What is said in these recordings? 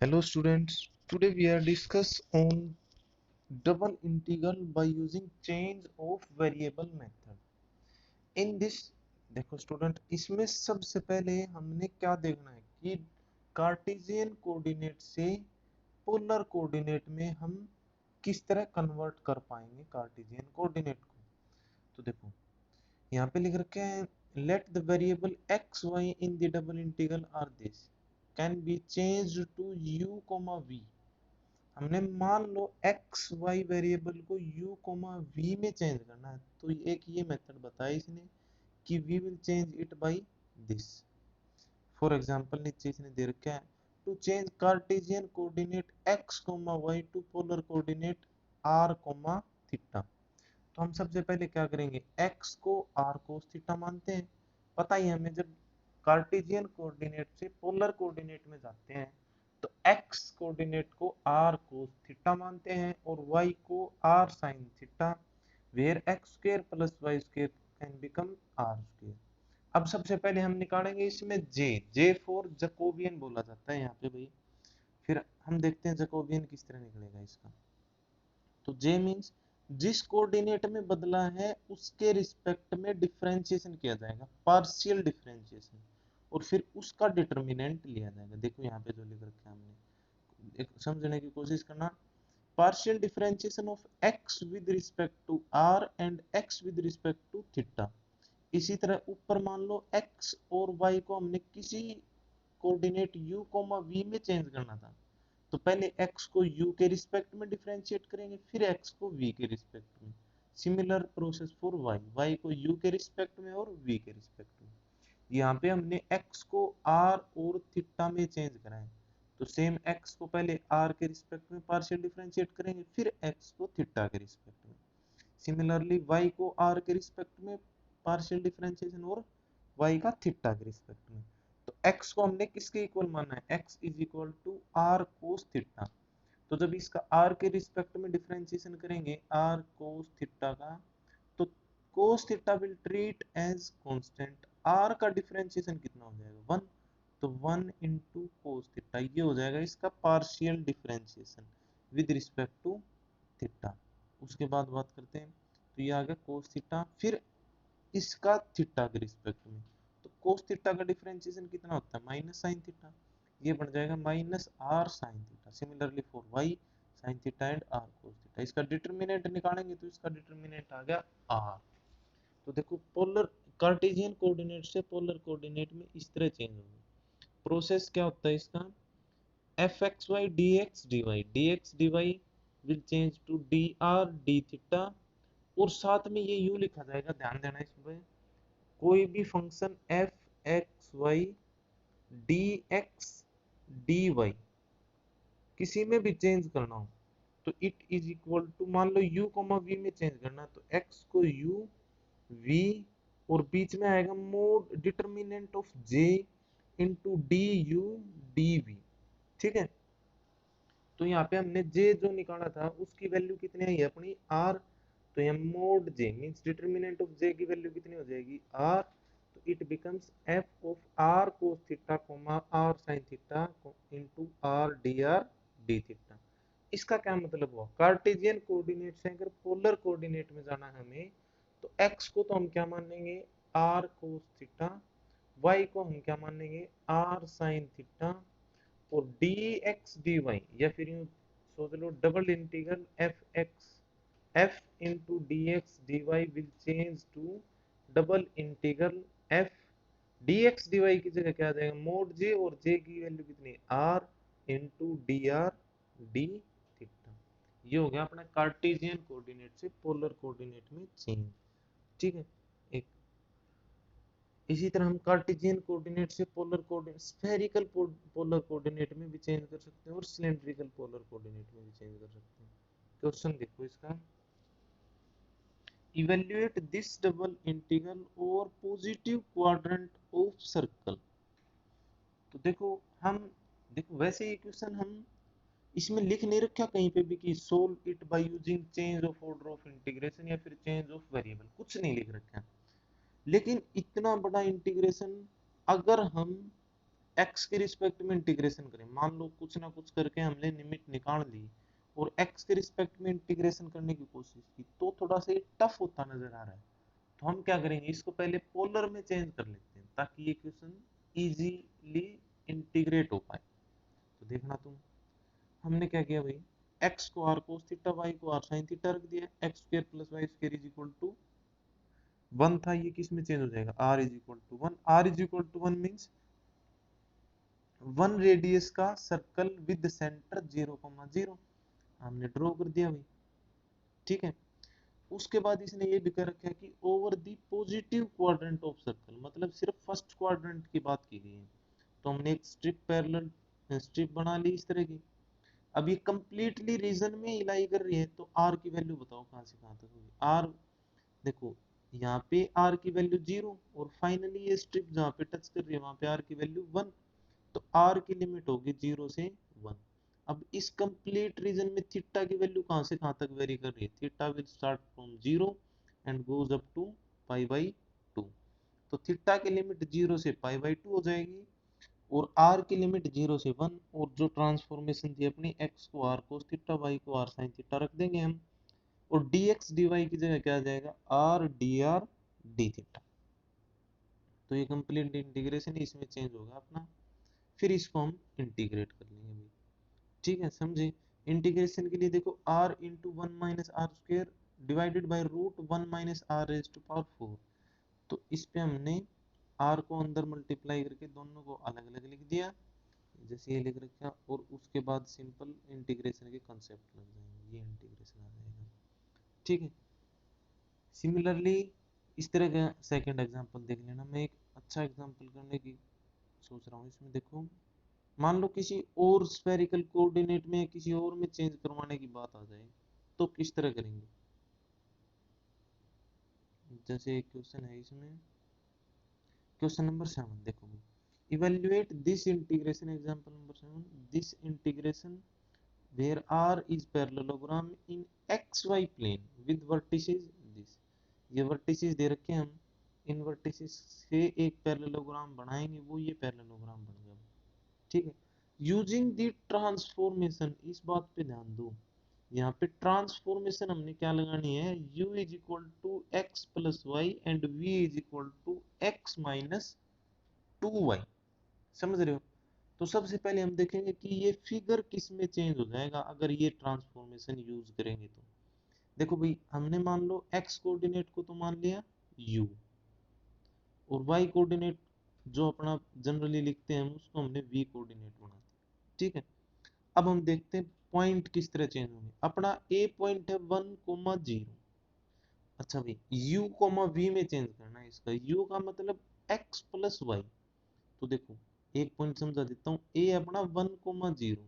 Hello students, today we are discuss on double integral by using change of variable method. In this देखो student, इसमें सबसे पहले हमने क्या देखना है कि कार्टेशियन कोऑर्डिनेट से पोलर कोऑर्डिनेट में हम किस तरह कन्वर्ट कर पाएंगे कार्टेशियन कोऑर्डिनेट को। तो देखो यहाँ पे लिख रखे हैं let the variable x y in the double integral are this can be changed to u, v। हमने मान लो एक्स वाई वेरिएबल को u, v में चेंज करना है, तो एक ये मेथड बताया इसने कि we will change it by this. For example नीचे इसने दे रखा है to change Cartesian coordinate x, y to polar coordinate r, theta. तो हम सबसे पहले क्या करेंगे, x को r cos थीटा मानते हैं। पता ही हमें जब कार्टेशियन कोऑर्डिनेट से पोलर कोऑर्डिनेट में जाते हैं तो x कोऑर्डिनेट को r cos थीटा मानते हैं और y को r sin theta, where x square plus y square can become r square. अब सबसे पहले हम निकालेंगे इसमें जे फॉर जैकोबियन बोला जाता है यहाँ पे भाई। फिर हम देखते हैं जैकोबियन किस तरह निकलेगा इसका। तो जे मींस जिस कोऑर्डिनेट में बदला है उसके रिस्पेक्ट में डिफरेंशिएशन किया जाएगा, पार्शियल डिफरेंशिएशन, और फिर उसका डिटरमिनेंट लिया जाएगा। देखो यहाँ पे जो लिख रखा है हमने, एक समझने की कोशिश करना। Partial differentiation of x with respect to r and x with respect to theta. इसी तरह ऊपर मान लो x और y को हमने किसी कोऑर्डिनेट u, v में चेंज करना था, तो पहले x को u के रिस्पेक्ट में डिफरेंशिएट करेंगे, फिर x को v के रिस्पेक्ट में। सिमिलर प्रोसेस फॉर y को u के रिस्पेक्ट में और v के रिस्पेक्ट में। यहाँ पे हमने x को r और थीटा में चेंज करा है, तो सेम x को पहले r के रिस्पेक्ट में पार्शियल डिफरेंशिएट करेंगे, फिर x को थीटा के रिस्पेक्ट में। सिमिलरली y को r के रिस्पेक्ट में पार्शियल डिफरेंशिएशन और y का थीटा के रिस्पेक्ट में। तो x को हमने किसके इक्वल माना है, x is equal to r cos theta. तो जब इसका r के रिस्पेक्ट में डिफरेंशिएशन करेंगे r cos थीटा का, तो cos theta will treat as constant. r का डिफरेंशिएशन कितना हो जाएगा, 1, तो 1 इंटू cos थीटा, ये हो जाएगा इसका partial differentiation with respect to theta. उसके बाद बात करते हैं, तो ये आ गया cos थीटा, फिर इसका थीटा के रिस्पेक्ट में। तो cos थीटा का डिफरेंशिएशन कितना होता है, माइनस sin थीटा, ये बन जाएगा minus r sin theta. Similarly for y sin theta and r cos theta. इसका डिटरमिनेंट निकालेंगे तो इसका डिटरमिनेंट आ गया r। तो देखो पोलर कार्टेशियन कोऑर्डिनेट से पोलर कोऑर्डिनेट में इस तरह चेंज होगा। प्रोसेस क्या होता है इसका, fxy dx dy will change to dr d theta, और साथ में ये यू लिखा जाएगा, ध्यान देना इसमें, कोई भी function f x y D x D y किसी में भी चेंज करना हो तो इट इज इक्वल टू, मान लो u, v में चेंज करना तो x को u v, और बीच में आएगा mod determinant of j into d u d v. ठीक है, तो यहाँ पे हमने j जो निकाला था उसकी वैल्यू कितनी आई है अपनी r, तो यहाँ mode j means determinant of j की वैल्यू कितनी हो जाएगी r, तो it becomes f of r cos theta r sin theta into r dr d theta. इसका क्या मतलब हुआ, कार्टेशियन कोऑर्डिनेट से अगर पोलर कोऑर्डिनेट में जाना है हमें, तो x को तो हम क्या मानेंगे r cos थीटा, y को हम क्या मानेंगे r sin थीटा, और dx dy, या फिर यूं सोच लो double integral f into D x D Y will change to double integral f dx dy की जगह क्या आ जाएगा मोड j, और j की वैल्यू कितनी r into D R D theta. ये हो गया अपना कार्टेशियन कोऑर्डिनेट से पोलर कोऑर्डिनेट में चेंज। ठीक है, एक इसी तरह हम कार्टेशियन कोऑर्डिनेट से polar coordinate spherical polar coordinate में भी चेंज कर सकते हैं और सिलेंड्रिकल पोलर कोऑर्डिनेट में भी चेंज कर सकते हैं। क्वेश्चन देखो इसका, इवेल्युएट दिस डबल इंटीग्रल और पॉजिटिव क्वाड्रेंट ऑफ सर्कल। तो देखो हम, देखो वैसे ये क्वेश्चन हम इसमें लिख नहीं रखा कहीं पे भी कि solve it by using change of order of integration या फिर चेंज ऑफ वेरिएबल, कुछ नहीं लिख रखा। लेकिन इतना बड़ा इंटीग्रेशन अगर हम एक्स के रिस्पेक्ट में इंटीग्रेशन करें, मान लो कुछ ना कुछ करके हमने लिमिट निकाल ली और एक्स के रिस्पेक्ट में इंटीग्रेशन करने की कोशिश की, तो थोड़ा सा ये टफ होता नजर आ रहा है। तो हम क्या करेंगे, इसको पहले पोलर में चेंज कर लेते हैं ताकि ये क्वेश्चन इजीली इंटीग्रेट हो पाए। तो देखना तुम, हमने क्या किया भाई, एक्स को आर कोस थीटा, वाई को आर साइन थीटा रख दिया, x square plus y square is equal to 1 था, ये किस में चेंज हो जाएगा, r is equal to 1। R is equal to 1 means 1 radius का सर्कल विद सेंटर 0,0 हमने ड्रॉ कर दिया भाई, ठीक है। उसके बाद इसने ये भी कर रखा है कि over the positive quadrant of circle, मतलब सिर्फ फर्स्ट क्वाड्रेंट की बात की गई है। तो हमने एक स्ट्रिप पैरेलल स्ट्रिप बना ली इस तरह की। अब ये कंप्लीटली रीजन में इलाई कर रही है, तो आर की वैल्यू बताओ कहां से कहां तक होगी। आर देखो, यहाँ पे आर की वैल्यू 0 और फाइनली ये स्ट्रिप जहाँ पे टच कर रही है वहां पे आर की वैल्यू 1, तो आर की लिमिट होगी 0 से 1। अब इस कंप्लीट रीजन में थीटा की वैल्यू कहां से कहां तक वेरी कर रही है, theta will start from 0 and goes up to pi by 2। तो थीटा की लिमिट 0 से पाई बाई 2 हो जाएगी और आर की लिमिट 0 से 1, और जो ट्रांसफॉर्मेशन थी अपनी एक्स को आर कोस थीटा, वाई को आर साइन थीटा रख देंगे हम, और dx dy की जगह क्या आ जाएगा, R D R D theta. तो ये कंप्लीट इंटीग्रेशन इसमें चेंज होगा अपना, फिर इसको हम इंटीग्रेट कर लेंगे भाई, ठीक है, समझे। इंटीग्रेशन के लिए देखो r into 1 minus r square divided by root 1 minus r raise to power 4। तो इस पे हमने r को अंदर मल्टीप्लाई करके दोनों को अलग अलग लिख दिया, जैसे ये लिख रखा, और उसके बाद सिंपल इंटीग्रेशन के कंसेप्ट लग जाएंगे, ये इंटीग्रेशन आ जाएगा, ठीक है। सिमिलरली इस तरह का सेकंड एग्जांपल देख लेना, मैं एक अच्छा एग्जांपल करने की सोच रहा हूँ। इसमें देखो, मान लो किसी और स्फेरिकल कोऑर्डिनेट में किसी और में चेंज करवाने की बात आ जाए, तो किस तरह करेंगे। जैसे एक क्वेश्चन है इसमें, क्वेश्चन नंबर 7 देखो, evaluate this integration, example number 7, this integration where r is parallelogram in xy plane with vertices this। ये वर्टिसेस दे रखे हैं, हम इन वर्टिसेस से एक पैरेललोग्राम बनाएंगे, वो ये पैरेललोग्राम बन गया, ठीक है। यूजिंग द ट्रांसफॉर्मेशन, इस बात पे ध्यान दो, यहाँ पे ट्रांसफॉर्मेशन हमने क्या लगानी है, u is equal to x plus y and v is equal to x minus 2y, समझ रहे हो। तो सबसे पहले हम देखेंगे कि ये फिगर किस में चेंज हो जाएगा अगर ये ट्रांसफॉर्मेशन यूज करेंगे। तो देखो भाई, हमने मान लो x कोऑर्डिनेट को तो मान लिया u, और y कोऑर्डिनेट जो अपना जनरली लिखते हैं हम उसको हमने v कोऑर्डिनेट बना दिया, ठीक है। अब हम देखते हैं पॉइंट किस तरह चेंज होंगे। अपना a पॉइंट है 1,0। अच्छा भाई, u, v में चेंज करना है इसका, u का मतलब x प्लस वाई। तो देखो एक पॉइंट समझा देता हूँ, a अपना 1,0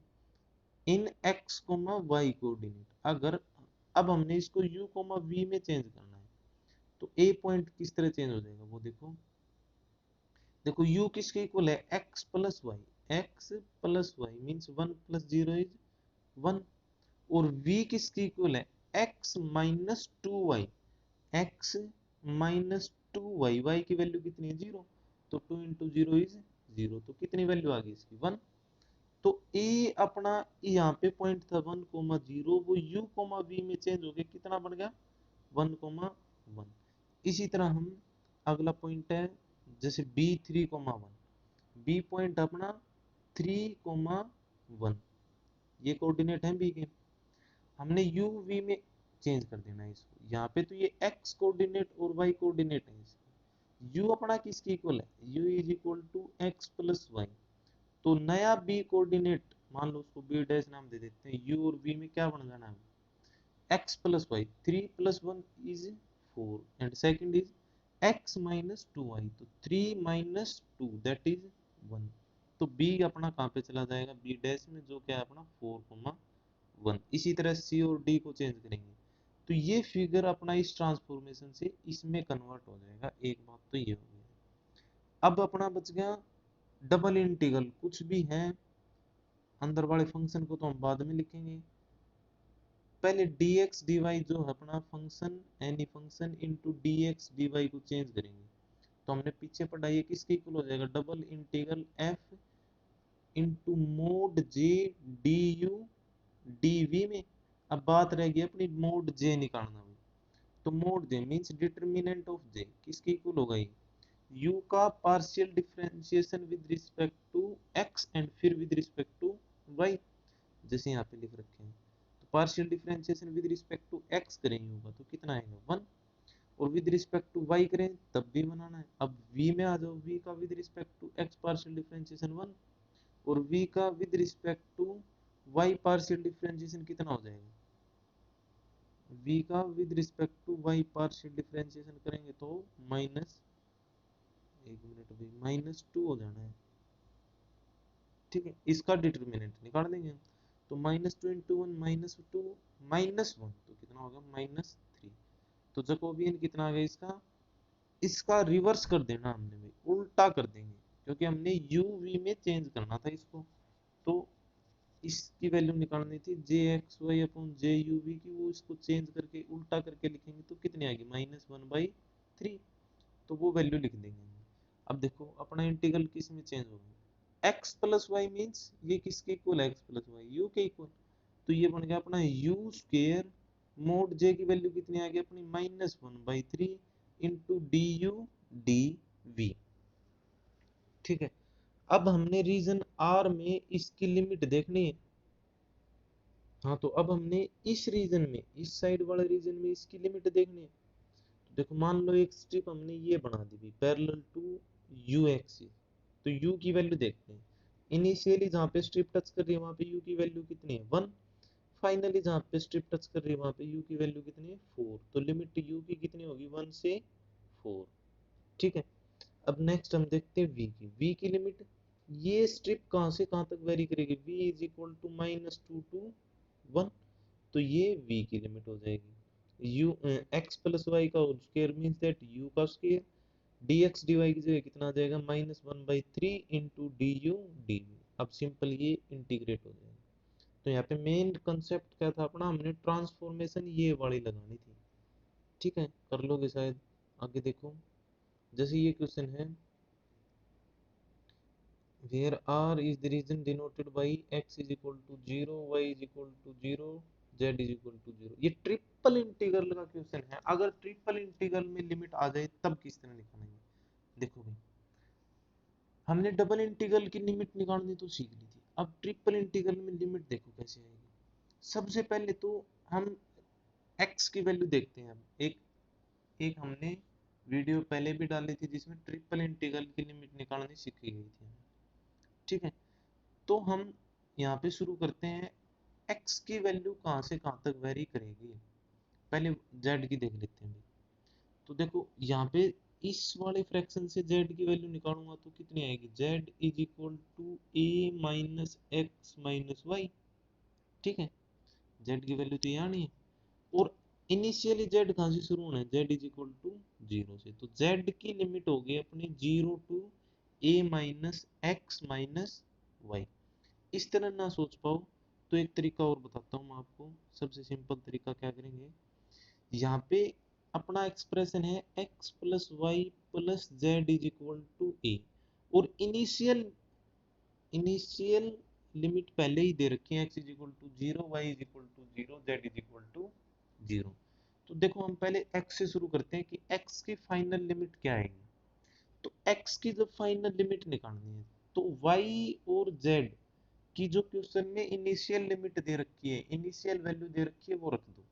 इन x, y कोऑर्डिनेट, अगर अब हमने इसको u, v में चेंज करना है, तो a पॉइंट किस तरह चेंज हो जाएगा वो देखो। देखो u किसके इक्वल है, x plus y, x plus y means 1 plus 0 is 1, और v किसके इक्वल है, x minus 2y, x minus 2y, y की वैल्यू कितनी है 0, तो 2 इंटू 0 इज 0, तो कितनी वैल्यू आ गई इसकी 1। तो a अपना यहाँ पे पॉइंट था 1,0, वो u, v में चेंज हो गया, कितना बन गया 1,1। इसी तरह हम अगला पॉइंट है जैसे b 3,1, b पॉइंट अपना 3,1, ये कोऑर्डिनेट है b के, हमने u v में चेंज कर देना है इसको। यहाँ पे तो ये x कोऑर्डिनेट और y कोऑर्डिनेट है इसको। u अपना किसकी इक्वल है, u is equal to x plus y, तो नया b कोऑर्डिनेट मान लो उसको b डैश नाम दे देते हैं, u और v में क्या बन जाना है, x plus y, 3 plus 1 is 4 and second is x minus 2y, तो 3 माइनस 2 दैट इज 1। तो b अपना कहाँ पे चला जाएगा, b डैश में, जो क्या है अपना 4,1। इसी तरह c और d को चेंज करेंगे, तो ये फिगर अपना इस ट्रांसफॉर्मेशन से इसमें कन्वर्ट हो जाएगा, एक बात तो ये हो गया। अब अपना बच गया डबल इंटीग्रल, कुछ भी है अंदर वाले फंक्शन को तो हम बाद में लिखेंगे, पहले dx dy जो है अपना function, any function into dx dy को चेंज करेंगे। तो हमने पीछे पढ़ा, ये किसके इक्वल हो जाएगा, double integral f into mod j d u d v में। अब बात रह गई अपनी मोड जे निकालना में। तो mod J means determinant of J किसके इक्वल होगा ये u का partial differentiation with respect to x and फिर विद रिस्पेक्ट टू y, जैसे यहाँ पे लिख रखे हैं। तो partial differentiation with respect to x करें u का तो कितना आएगा 1, और विद रिस्पेक्ट टू y करें तब भी बनाना है। अब v में आ जाओ, v का with respect to x partial differentiation 1 और v का with respect to y partial differentiation कितना हो जाएगा, v का with respect to y partial differentiation करेंगे तो माइनस, एक मिनट भाई, -2 हो जाना है। ठीक है, इसका डिटर्मिनेंट निकाल देंगे हम। तो -2 इंटू 1 -2 -1 तो कितना होगा -3। तो जैकोबियन कितना आ गया इसका, इसका रिवर्स कर देना हमने भाई, उल्टा कर देंगे क्योंकि हमने u v में चेंज करना था इसको। तो इसकी वैल्यू निकालनी थी J X Y upon J U V की, वो इसको चेंज करके उल्टा करके लिखेंगे तो कितनी आएगी -1/3। तो वो वैल्यू लिख देंगे। अब देखो अपना इंटीग्रल किस में चेंज होगा, x प्लस वाई मीन्स ये किसके इक्वल है, x प्लस वाई u के इक्वल। तो ये बन गया अपना u स्क्वायर मोड j की वैल्यू कितनी आ गई अपनी -1/3 into d u d v. ठीक है, अब हमने रीजन R में इसकी लिमिट देखनी है। हाँ तो अब हमने इस रीजन में, इस साइड वाले रीजन में इसकी लिमिट देखनी है। तो देखो मान लो एक स्ट्रिप हमने ये बना दी पैरेलल टू यू एक्सिस, तो u की वैल्यू देखते हैं। इनिशियली जहाँ पे स्ट्रिप टच कर रही है वहाँ पे u की वैल्यू कितनी है 1, फाइनली जहाँ पे स्ट्रिप टच कर रही है वहाँ पे u की वैल्यू कितनी है 4। तो लिमिट u की कितनी होगी 1 से 4। ठीक है, अब नेक्स्ट हम देखते हैं v की लिमिट। ये स्ट्रिप कहाँ से कहाँ तक वेरी करेगी, v is equal to -2 to 1। तो ये v की लिमिट हो जाएगी u x प्लस वाई का whole square means that u का स्क्वायर, dx dy की जगह कितना आ जाएगा -1/3 into d u d v. अब सिंपल ये इंटीग्रेट हो जाएगा। तो यहाँ पे मेन कंसेप्ट क्या था अपना, हमने ट्रांसफॉर्मेशन ये वाली लगानी थी। ठीक है, कर लोगे शायद। आगे देखो, जैसे ये क्वेश्चन है where r is the region denoted by x is equal to 0 y is equal to 0 z is equal to 0। ये ट्रिपल इंटीग्रल का क्वेश्चन है। अगर ट्रिपल इंटीग्रल में लिमिट आ जाए तब किस तरह निकालेंगे। देखो भाई, हमने डबल इंटीग्रल की लिमिट निकालनी तो सीख ली थी, अब ट्रिपल इंटीग्रल में लिमिट देखो कैसे आएगी। सबसे पहले तो हम x की वैल्यू देखते हैं। एक एक हमने वीडियो पहले भी डाली थी जिसमें ट्रिपल इंटीग्रल की लिमिट निकालनी सीखी गई थी। ठीक है, तो हम यहाँ पे शुरू करते हैं, x की वैल्यू कहाँ से कहाँ तक वेरी करेगी। पहले z की देख लेते हैं। तो देखो यहाँ पे इस वाले फ्रैक्शन से z की वैल्यू निकालूंगा तो कितनी आएगी, z is equal to a minus x minus y. ठीक है, z की वैल्यू तो यहाँ नहीं है, और इनिशियली z कहाँ से शुरू होना है, z इज इक्वल टू 0 से। तो z की लिमिट होगी अपनी 0 to a minus x minus y. इस तरह ना सोच पाओ तो एक तरीका और बताता हूँ मैं आपको। सबसे सिंपल तरीका क्या करेंगे, यहाँ पे अपना एक्सप्रेशन है x plus Y plus Z is equal to A, और इनिशियल इनिशियल लिमिट पहले ही दे रखी है, x is equal to 0 y is equal to 0 z is equal to 0। तो देखो हम पहले x से शुरू करते हैं कि x की फाइनल लिमिट क्या आएगी। तो x की जब फाइनल लिमिट निकालनी है तो y और z की जो क्वेश्चन में इनिशियल लिमिट दे रखी है, इनिशियल वैल्यू दे रखी है वो रख दो।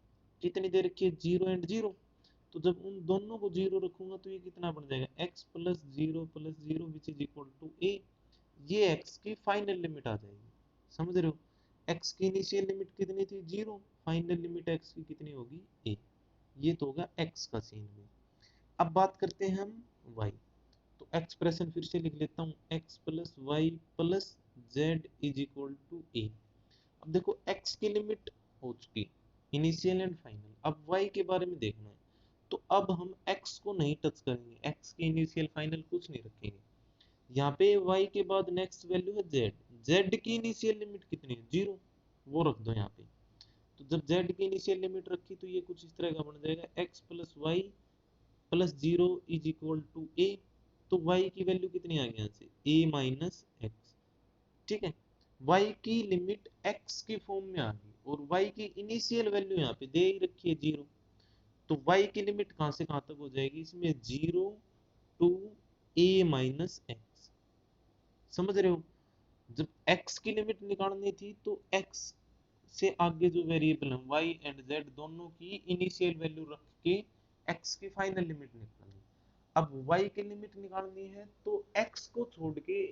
कितनी दे रखी है 0 एंड 0। तो जब उन दोनों को 0 रखूंगा तो ये कितना बन जाएगा x plus 0 plus 0 which is equal to a। ये x की फाइनल लिमिट आ जाएगी। समझ रहे हो, x की इनिशियल लिमिट कितनी थी 0, फाइनल लिमिट x की कितनी होगी a। ये तो होगा x का सीन में। अब बात करते हैं हम y। तो एक्सप्रेशन फिर से लिख लेता हूँ, x plus Y plus Z is equal to A. अब देखो x की लिमिट हो चुकी, इनिशियल एंड फाइनल। अब y के बारे में देखना है, तो अब हम x को नहीं टच करेंगे, x की इनिशियल फाइनल कुछ नहीं रखेंगे। यहाँ पे y के बाद नेक्स्ट वैल्यू है z, z की इनिशियल लिमिट कितनी है 0, वो रख दो यहाँ पे। तो जब z की इनिशियल लिमिट रखी तो ये कुछ इस तरह का बन जाएगा x plus Y plus 0 is equal to a। तो y की वैल्यू कितनी आ गई यहाँ से a माइनस एक्स। ठीक है। y की लिमिट x की फॉर्म में आ गई और y की इनिशियल वैल्यू यहाँ पे दे ही रखी है 0, तो y की लिमिट कहां से कहां तक हो जाएगी इसमें 0 टू a माइनस एक्स। समझ रहे हो, जब x की लिमिट निकालनी थी तो x से आगे जो वेरिएबल है y एंड z दोनों की इनिशियल वैल्यू रख के x की फाइनल लिमिट निकालनी। अब y की लिमिट निकालनी है तो x को छोड़ के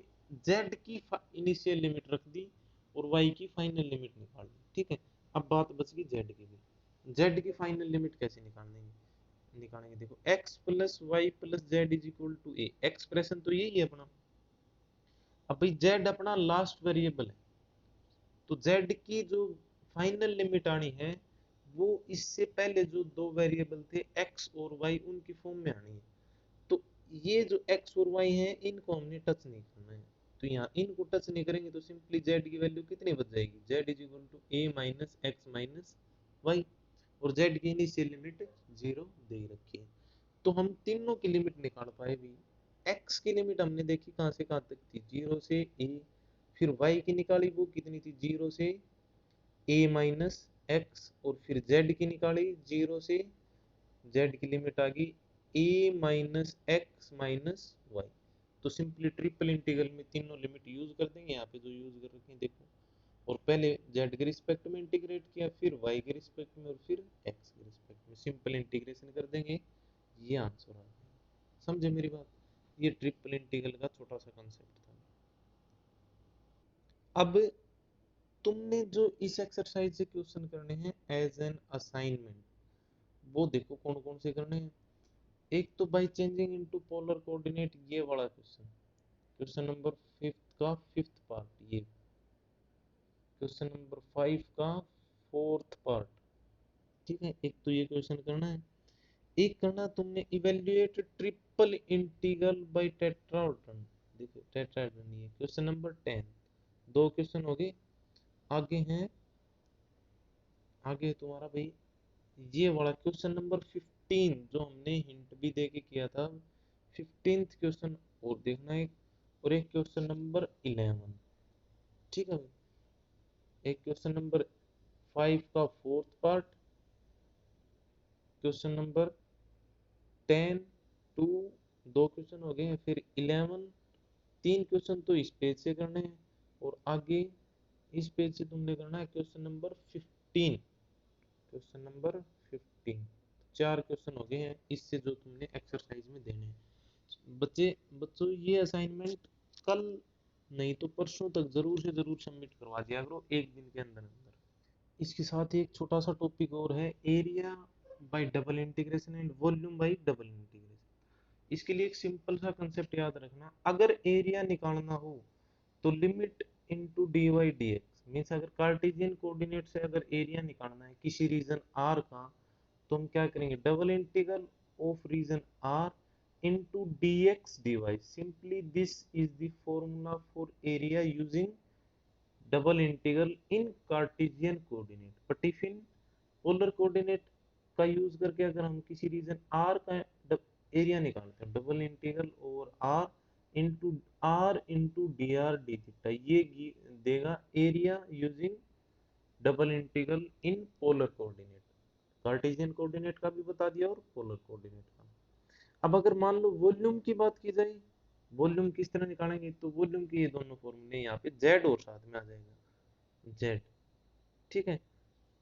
z की इनिशियल लिमिट रख दी और y की फाइनल लिमिट निकाल दी। ठीक है, अब बात बच गई z की भी। z की फाइनल लिमिट कैसे निकालेंगे देखो, x plus Y plus Z is equal to a, expression तो यही है अपना। अब भाई z अपना लास्ट वेरिएबल है, तो z की जो फाइनल लिमिट आनी है वो इससे पहले जो दो वेरिएबल थे x और y उनकी फॉर्म में आनी है। तो ये जो x और y है इनको हमने टच नहीं करना है, तो यहाँ इनको टच नहीं करेंगे तो सिंपली z की वैल्यू कितनी बच जाएगी, z is equal to a minus x minus y, और z की इनिशियल लिमिट 0 दे रखी है। तो हम तीनों की लिमिट निकाल पाए भी। x की लिमिट हमने देखी कहां से कहां तक थी, 0 से a, फिर y की निकाली वो कितनी थी 0 से a माइनस एक्स, और फिर z की निकाली 0 से z की लिमिट आ गई a minus x minus y. तो सिंपली ट्रिपल इंटीग्रल में तीनों लिमिट यूज कर देंगे, यहाँ पे जो यूज कर रखे हैं देखो, और पहले z के रिस्पेक्ट में इंटीग्रेट किया, फिर y के रिस्पेक्ट में, और फिर x के रिस्पेक्ट में सिंपल इंटीग्रेशन कर देंगे, ये आंसर आ गया। समझे मेरी बात, ये ट्रिपल इंटीग्रल का छोटा सा कंसेप्ट था। अब तुमने जो इस एक्सरसाइज से क्वेश्चन करने हैं एज एन असाइनमेंट, वो देखो कौन कौन से करने हैं। एक तो by changing into polar coordinate, ये वाला क्वेश्चन, क्वेश्चन नंबर 5 का 5th पार्ट, ये क्वेश्चन नंबर 5 का 4th पार्ट। ठीक है, एक तो ये क्वेश्चन करना है। एक करना तुमने evaluate triple integral by tetrahedron, देखो टेट्राहेड्रन ये क्वेश्चन नंबर 10, दो क्वेश्चन हो गए। आगे हैं, आगे तुम्हारा भाई ये वाला क्वेश्चन नंबर 15 जो हमने हिंट भी दे के किया था, 15th क्वेश्चन और देखना है, और एक क्वेश्चन नंबर 11। ठीक है भाई, एक क्वेश्चन नंबर 5 का 4th part, question number 10 two, दो क्वेश्चन हो गए हैं, फिर 11, तीन क्वेश्चन तो इस पेज से करने हैं, और आगे इस पेज से तुमने करना है क्वेश्चन नंबर 15, क्वेश्चन नंबर 15। चार क्वेश्चन हो गए हैं इससे जो तुमने एक्सरसाइज में देने हैं। बच्चों ये असाइनमेंट कल नहीं तो परसों तक जरूर से जरूर सबमिट करवा दिया करो, एक दिन के अंदर अंदर। इसके साथ ही एक छोटा सा टॉपिक और है, area bye double integration and volume by double integration. इसके लिए एक सिंपल सा कंसेप्ट याद रखना, अगर एरिया निकालना हो तो limit into d Y D x, means अगर कार्टेशियन कोऑर्डिनेट से अगर एरिया निकालना है किसी रीजन आर का, तो हम क्या करेंगे, double integral of region r into dx dy, simply this is the formula for area using double integral in Cartesian coordinate, but if in polar coordinate का यूज करके अगर हम किसी रीजन r का एरिया निकालते हैं, double integral over r into D R D theta, ये देगा area using double integral in polar coordinate. Cartesian coordinate का भी बता दिया और पोलर कोऑर्डिनेट का। अब अगर मान लो वॉल्यूम की बात की जाए, वॉल्यूम किस तरह निकालेंगे, तो वॉल्यूम के ये दोनों फॉर्मूले यहाँ पे z और साथ में आ जाएगा z। ठीक है,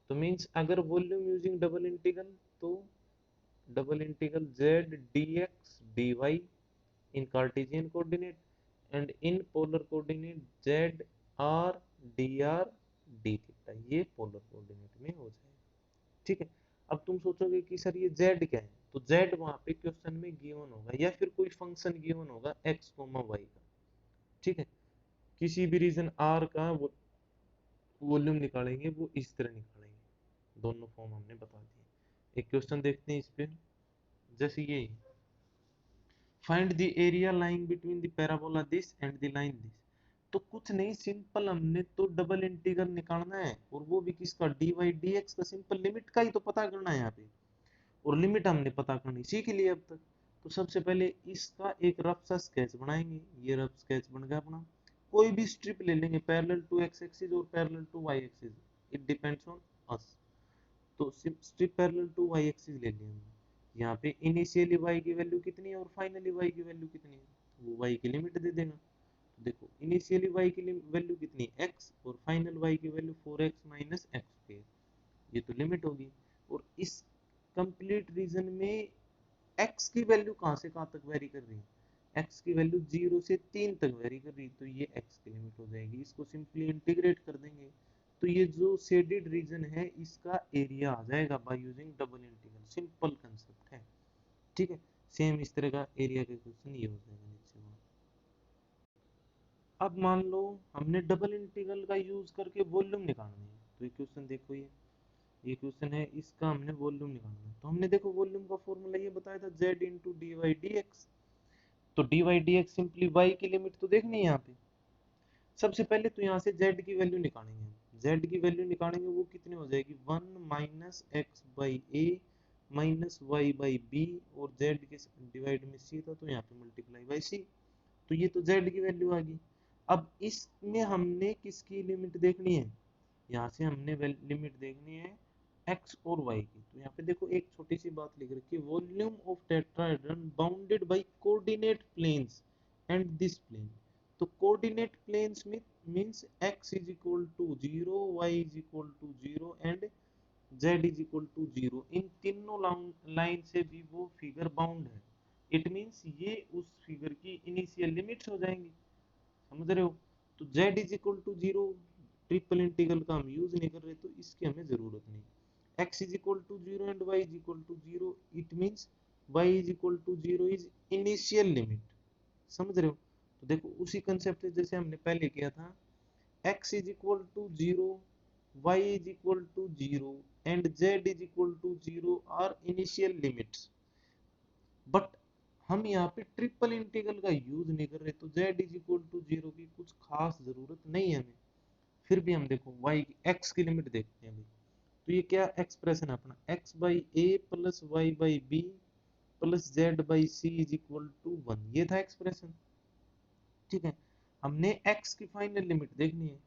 तो मीन्स अगर वॉल्यूम यूजिंग डबल इंटीग्रल, तो double integral z dx dy in Cartesian coordinate, and in polar coordinate z r dr d theta, ये पोलर कोऑर्डिनेट में हो जाएगा। ठीक है, अब तुम सोचोगे कि सर ये z क्या है, तो z वहां पे क्वेश्चन में गिवन होगा या फिर कोई फंक्शन गिवन होगा x, y का। ठीक है, किसी भी रीजन r का वॉल्यूम निकालेंगे वो इस तरह निकालेंगे, दोनों फॉर्म हमने बता दिए। एक क्वेश्चन देखते हैं इस पे, जैसे ये find the area lying between the parabola this and the line this. तो कुछ नहीं, सिंपल हमने तो डबल इंटीग्रल निकालना है, और वो भी किसका, dy dx का, सिंपल लिमिट का ही तो पता करना है यहाँ पे, और लिमिट हमने पता करनी सीख ली अब तक। तो सबसे पहले इसका एक रफ सा स्केच बनाएंगे, ये रफ स्केच बन गया अपना। कोई भी स्ट्रिप ले लेंगे पैरेलल टू एक्स एक्सिस और parallel to Y axis, it depends on us. तो strip parallel to Y axis ले लिया हमने, यहाँ पे इनिशियली वाई की वैल्यू कितनी है और फाइनली वाई की वैल्यू कितनी है, वो वाई की लिमिट दे देगा। देखो इनिशियली वाई की वैल्यू कितनी है x, और फाइनल वाई की value 4x minus x square, ये तो लिमिट होगी। और इस कंप्लीट रीजन में x की वैल्यू कहाँ से कहाँ तक वेरी कर रही है, x की वैल्यू 0 से 3 तक वेरी कर रही है, तो ये x की लिमिट हो जाएगी। इसको सिंपली इंटीग्रेट कर देंगे तो ये जो शेडेड रीजन है इसका एरिया आ जाएगा bye using double integral. Simple concept है, ठीक है। सेम इस तरह का एरिया का क्वेश्चन ये हो जाएगा नीचे। अब मान लो हमने डबल इंटीग्रल का यूज करके वॉल्यूम निकालना है, तो ये क्वेश्चन देखो, ये क्वेश्चन है, इसका हमने वॉल्यूम निकालना है। तो हमने देखो वॉल्यूम का फॉर्मूला ये बताया था z into D Y D X. तो D Y D X simply y की लिमिट तो देखनी है यहाँ पे। सबसे पहले तो यहाँ से z की वैल्यू निकालेंगे, z की वैल्यू निकालेंगे, वो कितनी हो जाएगी 1 minus x by a minus y by b, और z के डिवाइड में c था तो यहाँ पे मल्टीप्लाई बाई c, तो ये तो z की वैल्यू आ गई। अब इसमें हमने किसकी लिमिट देखनी है, यहाँ से हमने लिमिट देखनी है x और y की। तो यहाँ पे देखो एक छोटी सी बात लिख रखी है, volume of tetrahedron bounded by coordinate planes and this plane. तो कोऑर्डिनेट प्लेन्स में means x is equal to 0, y is equal to 0 and z is equal to 0, इन तीनों लाइन से भी वो फिगर बाउंड है। इट मींस ये उस फिगर की इनिशियल लिमिट्स हो जाएंगी, समझ रहे हो। तो z is equal to 0, triple integral का हम यूज नहीं कर रहे तो इसकी हमें जरूरत नहीं। x is equal to 0 and y is equal to 0, it means y is equal to 0 is initial limit, समझ रहे हो। तो देखो उसी कंसेप्ट से जैसे हमने पहले किया था, x is equal to 0, y is equal to 0 and z is equal to 0 are initial limits. But हम यहाँ पे ट्रिपल इंटीग्रल का यूज नहीं कर रहे, तो z इज इक्वल टू 0 की कुछ खास जरूरत नहीं है हमें। फिर भी हम देखो y की x की लिमिट देखते हैं अभी। तो ये क्या एक्सप्रेशन है अपना, x by a plus y by b plus z by c is equal to 1, ये था एक्सप्रेशन, ठीक है। हमने x की फाइनल लिमिट देखनी है,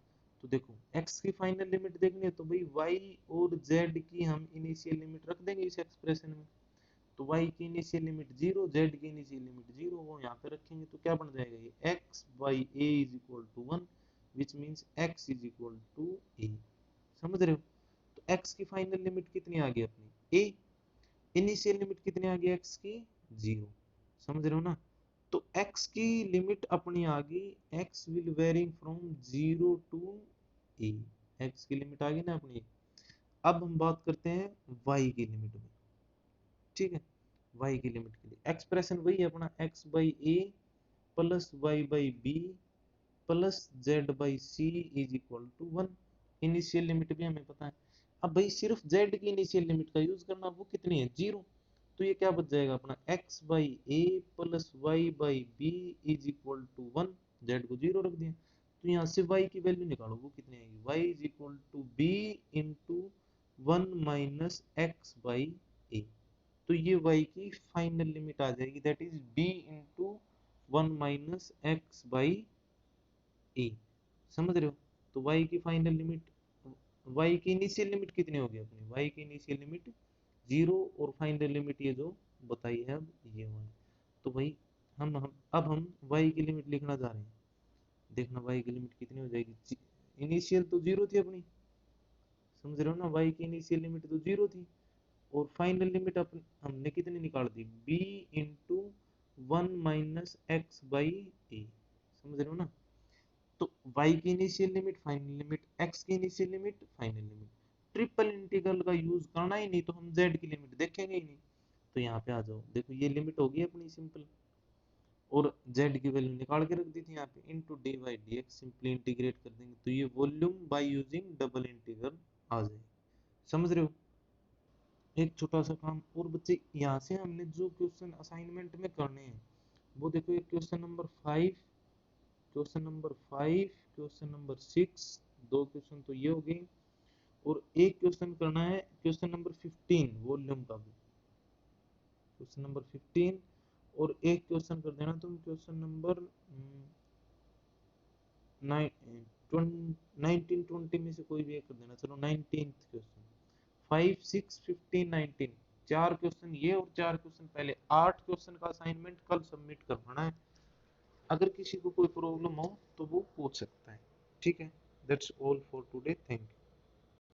तो देखो x की फाइनल लिमिट देखनी है तो भाई y और z की हम इनिशियल लिमिट रख देंगे इस एक्सप्रेशन में। तो y की इनिशियल लिमिट 0, z की इनिशियल लिमिट 0, वो यहाँ पे रखेंगे तो क्या बन जाएगा, ये x by a is equal to 1 which means x is equal to a, समझ रहे हो। तो x की फाइनल लिमिट कितनी आ गई अपनी a, इनिशियल लिमिट कितनी आ गई x की 0, समझ रहे हो ना। तो x की लिमिट अपनी आ गई x will varying from 0 to a, x की लिमिट आ गई ना अपनी। अब हम बात करते हैं y की लिमिट में, ठीक है। y की लिमिट के लिए एक्सप्रेशन वही है अपना, x by a plus y by b plus z by c is equal to 1, initial limit भी हमें पता है। अब भाई सिर्फ z की इनिशियल लिमिट का यूज करना, वो कितनी है 0, तो ये क्या बच जाएगा अपना x by a plus y by b is equal to 1, z को 0 रख दिया। तो यहाँ से y की वैल्यू निकालो, वो कितनी आएगी, y is equal to b into 1 minus x by A. तो ये y की फाइनल लिमिट आ जाएगी, that is b into 1 minus x by A, समझ रहे हो। तो y की फाइनल लिमिट, y की इनिशियल लिमिट कितनी होगी अपनी, y की इनिशियल लिमिट 0 और फाइनल लिमिट ये जो बताई है अब ये हुआ है। तो भाई हम अब हम y की लिमिट लिखना चाह रहे हैं, देखना y की लिमिट कितनी हो जाएगी, इनिशियल तो 0 थी अपनी, समझ रहे हो ना, y की इनिशियल लिमिट तो 0 थी, और फाइनल लिमिट अपन हमने कितनी निकाल दी b into 1 minus x by A, समझ रहे हो ना। तो y की initial limit, final limit, x की initial limit, final limit, triple integral का यूज करना ही नहीं तो हम z की लिमिट देखेंगे ही नहीं। तो यहाँ पे आ जाओ, देखो ये लिमिट होगी अपनी सिंपल, और z की वैल्यू निकाल के रख दी थी यहाँ पे, into D Y D X, simply integrate कर देंगे तो ये volume by using double integral आ जाएगी, समझ रहे हो। एक छोटा सा काम और बच्चे, यहाँ से हमने जो क्वेश्चन असाइनमेंट में करने हैं वो देखो, एक question number 5, question number 5, question number 6, दो क्वेश्चन तो ये हो गए, और एक क्वेश्चन करना है क्वेश्चन नंबर 15 वॉल्यूम का भी, क्वेश्चन नंबर 15, और एक क्वेश्चन कर देना तुम क्वेश्चन नंबर 19 20 में से कोई भी एक कर देना। चलो 19th क्वेश्चन, 5 6 15 19, चार क्वेश्चन ये और चार क्वेश्चन पहले, 8 क्वेश्चन का असाइनमेंट कल सबमिट करवाना है। अगर किसी को कोई प्रॉब्लम हो तो वो पूछ सकता है। ठीक है, that's all for today, thank you.